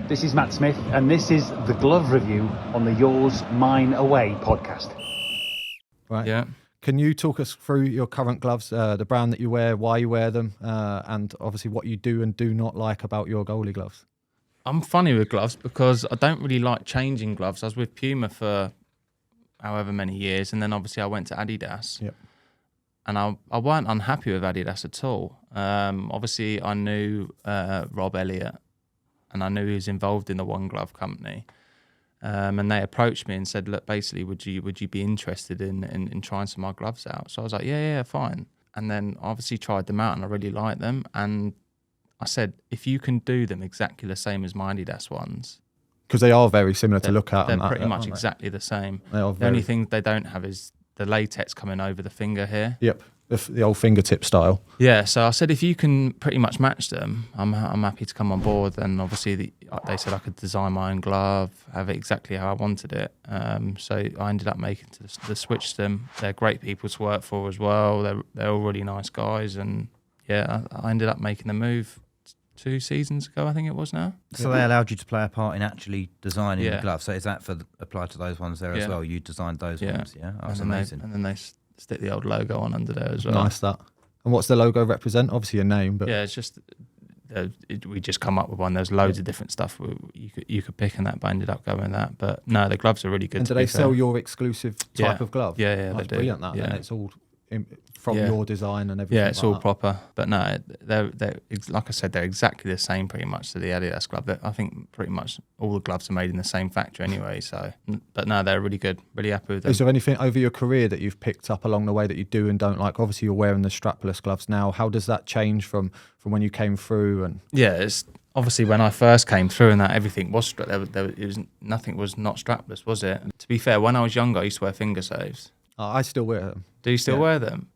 This is Matt Smith, and this is the glove review on the Yours, Mine, Away podcast. Right. Yeah. Can you talk us through your current gloves, the brand that you wear, why you wear them, and obviously what you do and do not like about your goalie gloves? I'm funny with gloves because I don't really like changing gloves. I was with Puma for however many years, and then obviously I went to Adidas. Yep. And I weren't unhappy with Adidas at all. Obviously, I knew Rob Elliott, and I knew he was involved in the One Glove company. And they approached me and said, look, basically, would you be interested in trying some of my gloves out? So I was like, yeah, fine. And then obviously tried them out and I really liked them. And I said, if you can do them exactly the same as my Adidas ones. Because they are very similar to look at. They're pretty much exactly the same. The only thing they don't have is the latex coming over the finger here. Yep, the old fingertip style. Yeah, so I said, if you can pretty much match them, I'm happy to come on board. And obviously they said I could design my own glove, have it exactly how I wanted it. So I ended up making the switch to them. They're great people to work for as well. They're all really nice guys. And yeah, I ended up making the move 2 seasons ago, I think it was now. So they allowed you to play a part in actually designing the gloves. So is that applied to those ones there as well? You designed those ones, yeah? Oh, that's amazing. And then they stick the old logo on under there as well. Nice that. And what's the logo represent? Obviously a name, but yeah, it's just we just come up with one. There's loads of different stuff you could pick, and that, but I ended up going with that. But no, the gloves are really good. And do they sell your exclusive type of glove? Yeah, that's they do. Brilliant. That then it's all from your design and everything. Yeah, it's all proper. But no, they're like I said, they're exactly the same pretty much to the Adidas glove. I think pretty much all the gloves are made in the same factory anyway. So, but no, they're really good. Really happy with them. Is there anything over your career that you've picked up along the way that you do and don't like? Obviously, you're wearing the strapless gloves now. How does that change from when you came through? And yeah, it's obviously when I first came through and that everything was nothing was not strapless, was it? And to be fair, when I was younger, I used to wear finger saves. I still wear them. Do you still wear them?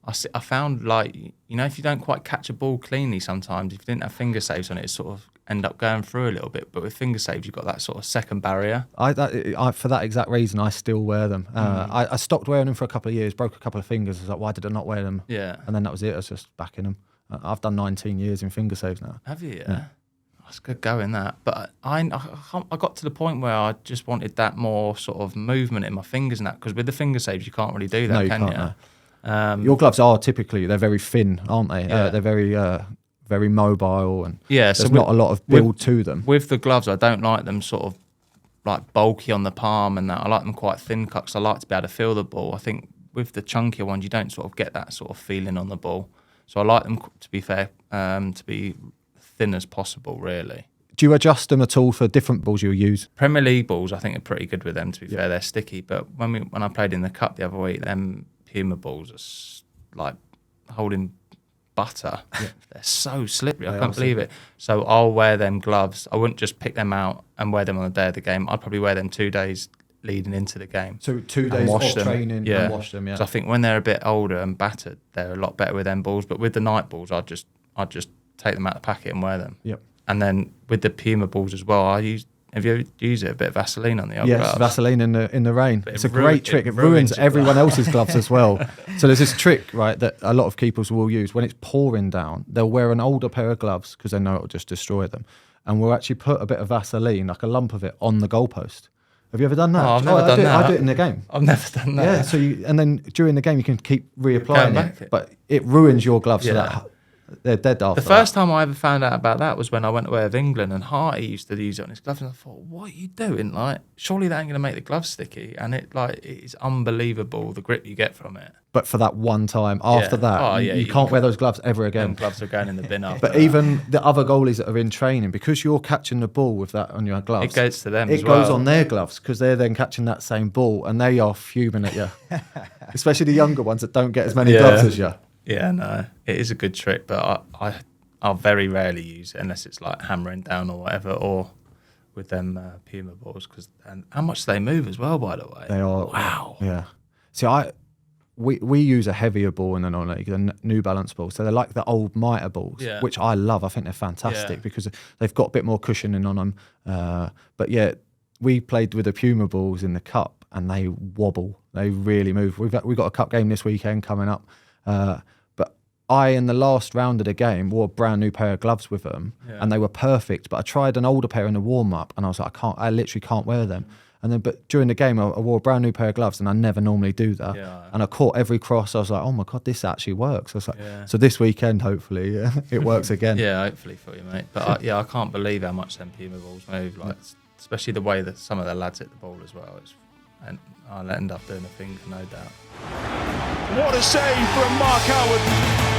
I found, like, you know, if you don't quite catch a ball cleanly sometimes, if you didn't have finger saves on it, it sort of end up going through a little bit. But with finger saves, you've got that sort of second barrier. For that exact reason, I still wear them. I stopped wearing them for a couple of years, broke a couple of fingers. I was like, why did I not wear them? Yeah. And then that was it. I was just back in them. I've done 19 years in finger saves now. Have you? Yeah. That's good going, that. But I got to the point where I just wanted that more sort of movement in my fingers and that, because with the finger saves, you can't really do that, no, you can can't, you? No. Your gloves are typically, they're very thin, aren't they? Yeah. They're very mobile, and so there's not a lot of build to them. With the gloves, I don't like them sort of like bulky on the palm and that. I like them quite thin cut because I like to be able to feel the ball. I think with the chunkier ones, you don't sort of get that sort of feeling on the ball. So I like them, to be fair, to be thin as possible, really. Do you adjust them at all for different balls you use? Premier League balls, I think, are pretty good with them, to be fair. They're sticky. But when I played in the Cup the other week, them Puma balls are like holding butter. Yeah. They're so slippery. I can't believe it. So I'll wear them gloves. I wouldn't just pick them out and wear them on the day of the game. I'd probably wear them 2 days leading into the game. So 2 days off training and wash them, yeah. So I think when they're a bit older and battered, they're a lot better with them balls. But with the night balls, I'd just take them out of the packet and wear them. Yep. And then with the Puma balls as well, have you ever used it? A bit of Vaseline on the old gloves? Yes, Vaseline in the rain. It's a great trick. It ruins everyone else's gloves as well. So there's this trick, right, that a lot of keepers will use. When it's pouring down, they'll wear an older pair of gloves because they know it'll just destroy them. And we'll actually put a bit of Vaseline, like a lump of it, on the goalpost. Have you ever done that? Oh, I've never done that. I do it in the game. I've never done that. Yeah, so and then during the game you can keep reapplying it, but it ruins your gloves. So that they're dead after. The first time I ever found out about that was when I went away with England, and Harty used to use it on his gloves, and I thought, what are you doing? Like, surely that ain't going to make the gloves sticky. And it is unbelievable the grip you get from it. But for that one time, after that, you can't wear those gloves ever again. Them gloves are going in the bin after But that. even the other goalies that are in training, because you're catching the ball with that on your gloves, it goes to them it as well. goes on their gloves because they're then catching that same ball and they are fuming at you. Especially the younger ones that don't get as many gloves as you. Yeah, no, it is a good trick, but I'll very rarely use it unless it's like hammering down or whatever, or with them Puma balls. And how much they move as well, by the way. They are. Wow. Yeah. See, we use a heavier ball in the non-league, the New Balance ball. So they're like the old Mitre balls, which I love. I think they're fantastic because they've got a bit more cushioning on them. But yeah, we played with the Puma balls in the Cup and they wobble. They really move. We've got a Cup game this weekend coming up. But in the last round of the game, wore a brand new pair of gloves with them, and they were perfect. But I tried an older pair in the warm-up, and I was like, I literally can't wear them. And then, but during the game, I wore a brand new pair of gloves, and I never normally do that. And I caught every cross. I was like, oh my God, this actually works. I was like, so this weekend, hopefully, it works again. Yeah, hopefully for you, mate. But I can't believe how much them Puma balls move. Like, especially the way that some of the lads hit the ball as well. And I'll end up doing a finger, no doubt. What a save from Mark Howard.